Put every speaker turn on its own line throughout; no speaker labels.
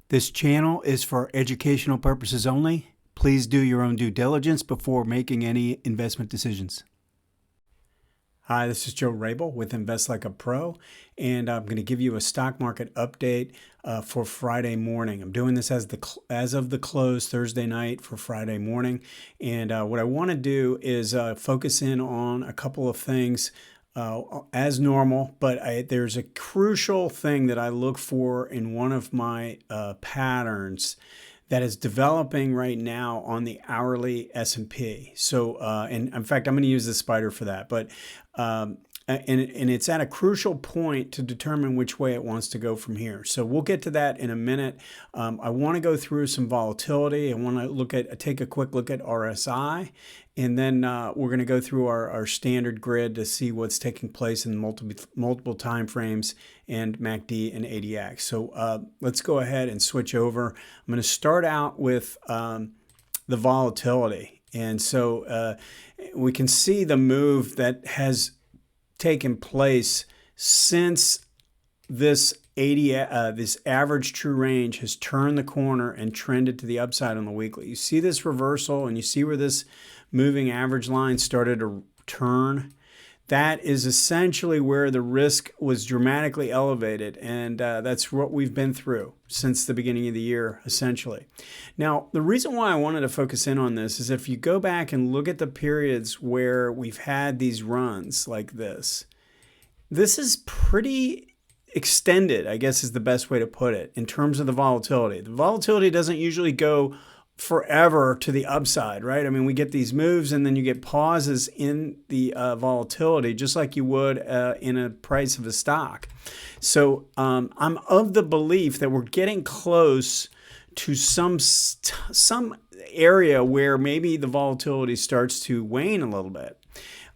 This channel is for educational purposes only. Please do your own due diligence before making any investment decisions. Hi, this is Joe Rabil with Invest Like a Pro, and I'm going to give you a stock market update for Friday morning. I'm doing this as of the close Thursday night for Friday morning, and what I want to do is focus in on a couple of things as normal, but there's a crucial thing that I look for in one of my patterns that is developing right now on the hourly S&P. So, and in fact, I'm going to use the spider for that, but and it's at a crucial point to determine which way it wants to go from here. So we'll get to that in a minute. I want to go through some volatility. I want to take a quick look at RSI, and then we're going to go through our standard grid to see what's taking place in multiple time frames and MACD and ADX. So let's go ahead and switch over. I'm going to start out with the volatility. And so we can see the move that has taken place since this average true range has turned the corner and trended to the upside on the weekly. You see this reversal, and you see where this moving average line started to turn. That is essentially where the risk was dramatically elevated, and that's what we've been through since the beginning of the year, essentially. Now, the reason why I wanted to focus in on this is if you go back and look at the periods where we've had these runs like this is pretty extended, I guess is the best way to put it, in terms of the volatility. The volatility doesn't usually go forever to the upside, right? I mean, we get these moves and then you get pauses in the volatility, just like you would in a price of a stock. So I'm of the belief that we're getting close to some area where maybe the volatility starts to wane a little bit.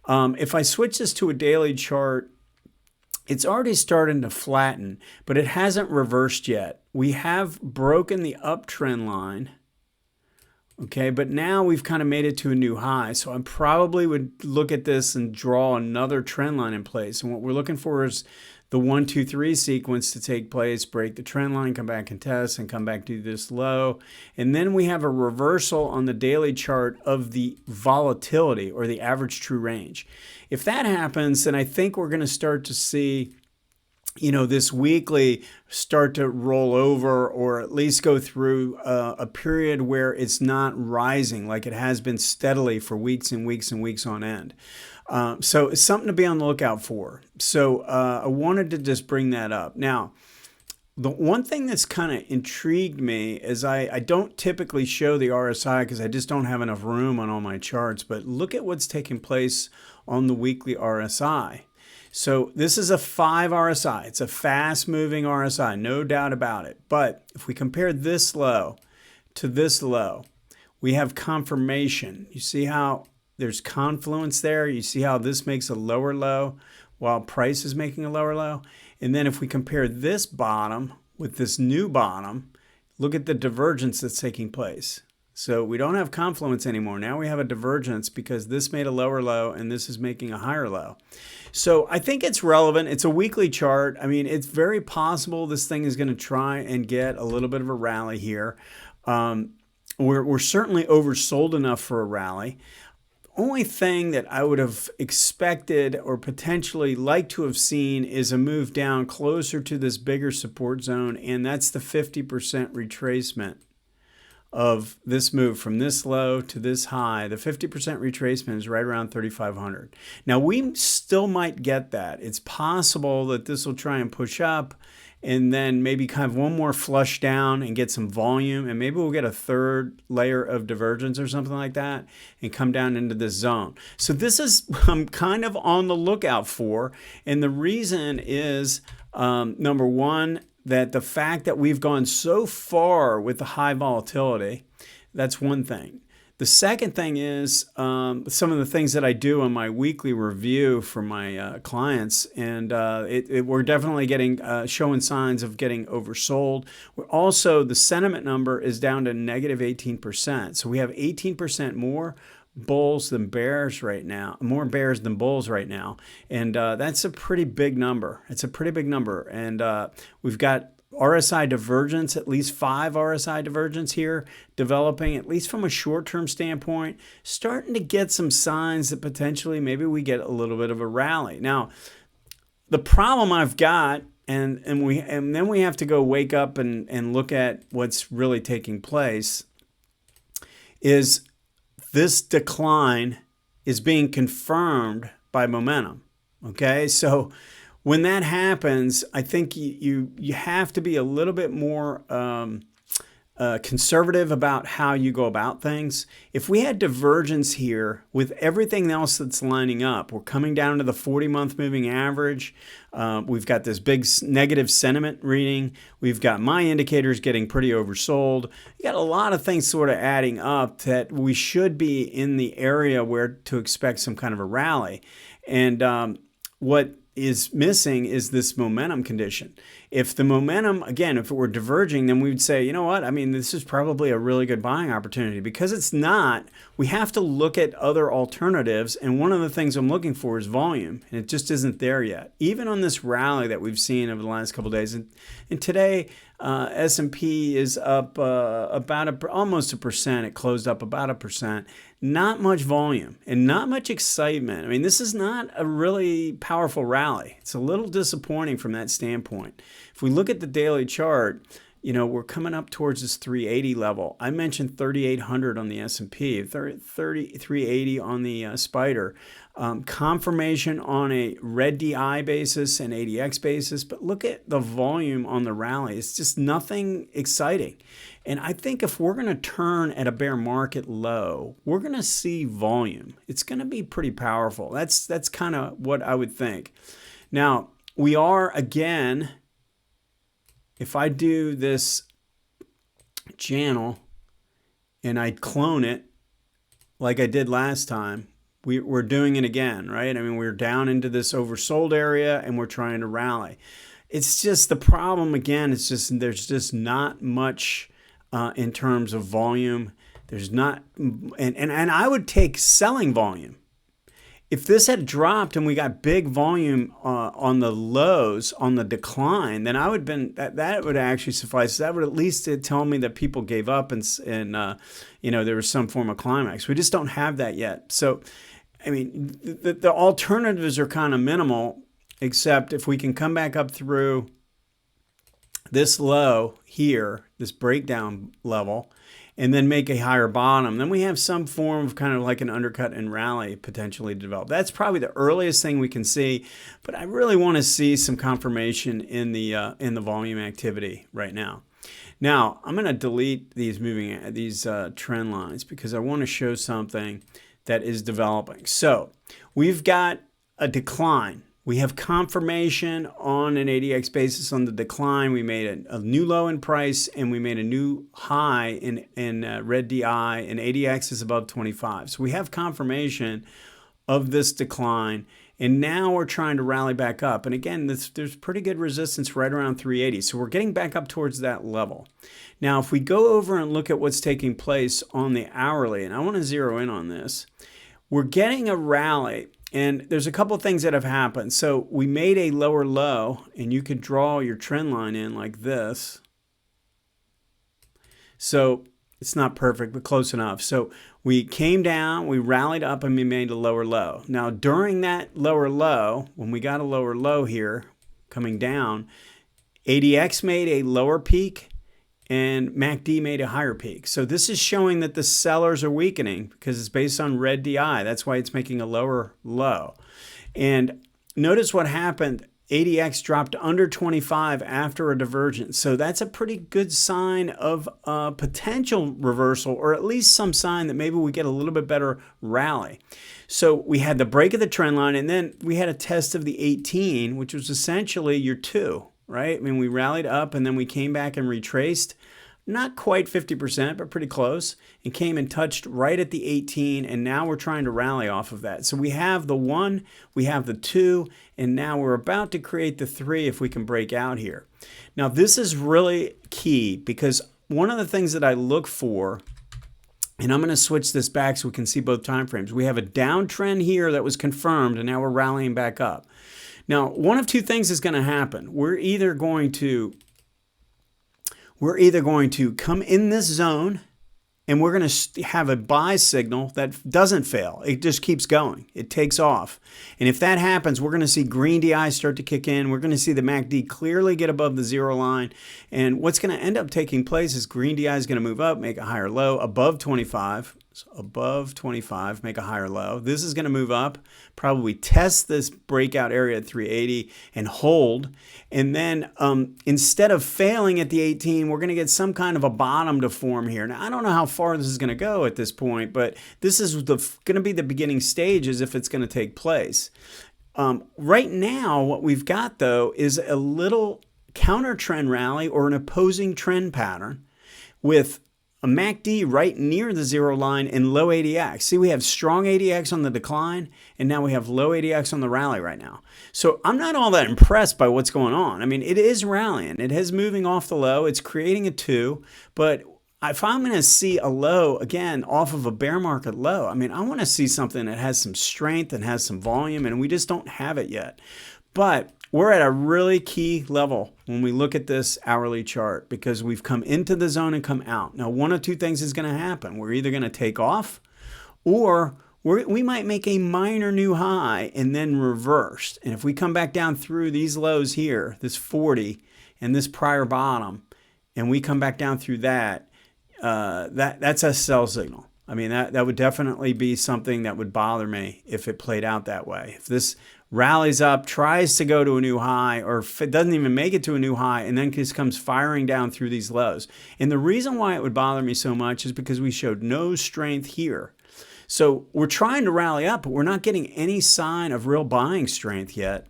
If I switch this to a daily chart, it's already starting to flatten, but it hasn't reversed yet. We have broken the uptrend line. Okay, but now we've kind of made it to a new high. So I probably would look at this and draw another trend line in place. And what we're looking for is the 1, 2, 3 sequence to take place, break the trend line, come back and test, and come back to this low. And then we have a reversal on the daily chart of the volatility or the average true range. If that happens, then I think we're going to start to see this weekly start to roll over, or at least go through a period where it's not rising like it has been steadily for weeks and weeks and weeks on end. So it's something to be on the lookout for. So I wanted to just bring that up. Now, the one thing that's kind of intrigued me is I don't typically show the RSI because I just don't have enough room on all my charts, but look at what's taking place on the weekly RSI. So this is a 5 RSI. It's a fast-moving RSI, no doubt about it. But if we compare this low to this low, we have confirmation. You see how there's confluence there? You see how this makes a lower low while price is making a lower low? And then if we compare this bottom with this new bottom, look at the divergence that's taking place. So we don't have confluence anymore. Now we have a divergence because this made a lower low and this is making a higher low. So I think it's relevant. It's a weekly chart. I mean, it's very possible this thing is going to try and get a little bit of a rally here. We're certainly oversold enough for a rally. Only thing that I would have expected or potentially like to have seen is a move down closer to this bigger support zone, and that's the 50% retracement of this move from this low to this high. The 50% retracement is right around 3,500. Now we still might get that. It's possible that this will try and push up and then maybe kind of one more flush down and get some volume, and maybe we'll get a third layer of divergence or something like that and come down into this zone. So this is I'm kind of on the lookout for, and the reason is number one, that the fact that we've gone so far with the high volatility, that's one thing. The second thing is some of the things that I do on my weekly review for my clients, and we're definitely getting showing signs of getting oversold. We're also, the sentiment number is down to negative 18%. So we have 18% more bulls than bears right now, more bears than bulls right now. And that's a pretty big number. It's a pretty big number. And we've got RSI divergence, at least 5 RSI divergence here, developing, at least from a short-term standpoint, starting to get some signs that potentially maybe we get a little bit of a rally. Now, the problem I've got, and then we have to go wake up and look at what's really taking place, is this decline is being confirmed by momentum. Okay, so when that happens, I think you have to be a little bit more conservative about how you go about things. If we had divergence here with everything else that's lining up, we're coming down to the 40-month moving average. We've got this big negative sentiment reading. We've got my indicators getting pretty oversold. You got a lot of things sort of adding up that we should be in the area where to expect some kind of a rally. And what is missing is this momentum condition. If the momentum, again, if it were diverging, then we would say, you know what, I mean, this is probably a really good buying opportunity. Because it's not, we have to look at other alternatives, and one of the things I'm looking for is volume, and it just isn't there yet. Even on this rally that we've seen over the last couple of days, and today S&P is up about almost 1%. It closed up about 1%. Not much volume and not much excitement. I mean, this is not a really powerful rally. It's a little disappointing from that standpoint. If we look at the daily chart, you know, we're coming up towards this 380 level. I mentioned 3,800 on the S&P, 380 on the Spider. Confirmation on a red DI basis and ADX basis, but look at the volume on the rally. It's just nothing exciting. And I think if we're going to turn at a bear market low, we're going to see volume. It's going to be pretty powerful. That's kind of what I would think. Now, we are, again, if I do this channel and I clone it like I did last time, we're doing it again, right? I mean, we're down into this oversold area and we're trying to rally. It's just the problem, again, it's just there's just not much in terms of volume. There's not, and I would take selling volume. If this had dropped and we got big volume on the lows, on the decline, then I would that would actually suffice. That would at least tell me that people gave up and you know, there was some form of climax. We just don't have that yet. So, I mean, the alternatives are kind of minimal, except if we can come back up through this low here, this breakdown level, and then make a higher bottom, then we have some form of kind of like an undercut and rally potentially develop. That's probably the earliest thing we can see, but I really want to see some confirmation in the volume activity right now. Now, I'm going to delete these trend lines because I want to show something that is developing. So we've got a decline. We have confirmation on an ADX basis on the decline. We made a new low in price and we made a new high in red DI, and ADX is above 25. So we have confirmation of this decline, and now we're trying to rally back up. And again, there's pretty good resistance right around 380. So we're getting back up towards that level. Now, if we go over and look at what's taking place on the hourly, and I want to zero in on this, we're getting a rally. And there's a couple of things that have happened. So we made a lower low, and you could draw your trend line in like this. So it's not perfect, but close enough. So we came down, we rallied up, and we made a lower low. Now, during that lower low, when we got a lower low here coming down, ADX made a lower peak, and MACD made a higher peak. So this is showing that the sellers are weakening because it's based on red DI. That's why it's making a lower low. And notice what happened. ADX dropped under 25 after a divergence. So that's a pretty good sign of a potential reversal, or at least some sign that maybe we get a little bit better rally. So we had the break of the trend line, and then we had a test of the 18, which was essentially your 2. Right? I mean, we rallied up and then we came back and retraced, not quite 50%, but pretty close, and came and touched right at the 18, and now we're trying to rally off of that. So we have the 1, we have the 2, and now we're about to create the 3 if we can break out here. Now, this is really key because one of the things that I look for, and I'm going to switch this back so we can see both time frames. We have a downtrend here that was confirmed, and now we're rallying back up. Now, one of two things is going to happen. We're either going to we're either going to come in this zone and we're going to have a buy signal that doesn't fail. It just keeps going. It takes off. And if that happens, we're going to see green DI start to kick in. We're going to see the MACD clearly get above the 0 line. And what's going to end up taking place is green DI is going to move up, make a higher low above 25. So above 25, make a higher low. This is going to move up, probably test this breakout area at 380 and hold. And then instead of failing at the 18, we're going to get some kind of a bottom to form here. Now, I don't know how far this is going to go at this point, but this is going to be the beginning stages if it's going to take place. Right now, what we've got, though, is a little counter trend rally or an opposing trend pattern with a MACD right near the 0 line and low ADX. See, we have strong ADX on the decline, and now we have low ADX on the rally right now. So I'm not all that impressed by what's going on. I mean, it is rallying. It is moving off the low. It's creating a 2, but if I'm going to see a low, again, off of a bear market low, I mean, I want to see something that has some strength and has some volume, and we just don't have it yet. But we're at a really key level when we look at this hourly chart because we've come into the zone and come out. Now, one of two things is going to happen. We're either going to take off or we might make a minor new high and then reverse. And if we come back down through these lows here, this 40 and this prior bottom, and we come back down through that, that's a sell signal. I mean, that would definitely be something that would bother me if it played out that way. If this rallies up, tries to go to a new high, or if it doesn't even make it to a new high, and then just comes firing down through these lows. And the reason why it would bother me so much is because we showed no strength here. So we're trying to rally up, but we're not getting any sign of real buying strength yet.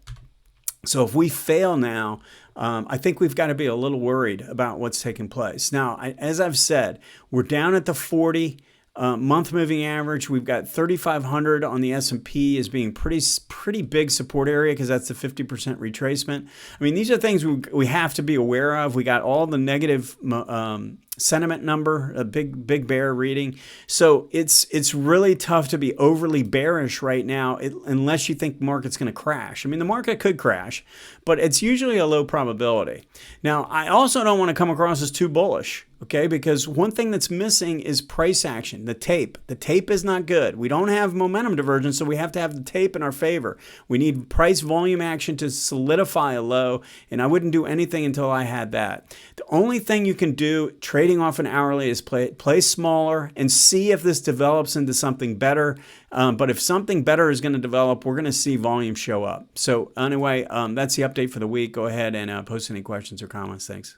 So if we fail now, I think we've got to be a little worried about what's taking place. Now, as I've said, we're down at the 40 month moving average. We've got 3,500 on the S&P as being pretty big support area because that's the 50% retracement. I mean, these are things we have to be aware of. We got all the negative sentiment number, a big bear reading. So it's really tough to be overly bearish right now unless you think the market's going to crash. I mean, the market could crash, but it's usually a low probability. Now, I also don't want to come across as too bullish. Okay, because one thing that's missing is price action, the tape. The tape is not good. We don't have momentum divergence, so we have to have the tape in our favor. We need price volume action to solidify a low, and I wouldn't do anything until I had that. The only thing you can do trading off an hourly is play smaller and see if this develops into something better. But if something better is going to develop, we're going to see volume show up. So anyway, that's the update for the week. Go ahead and post any questions or comments. Thanks.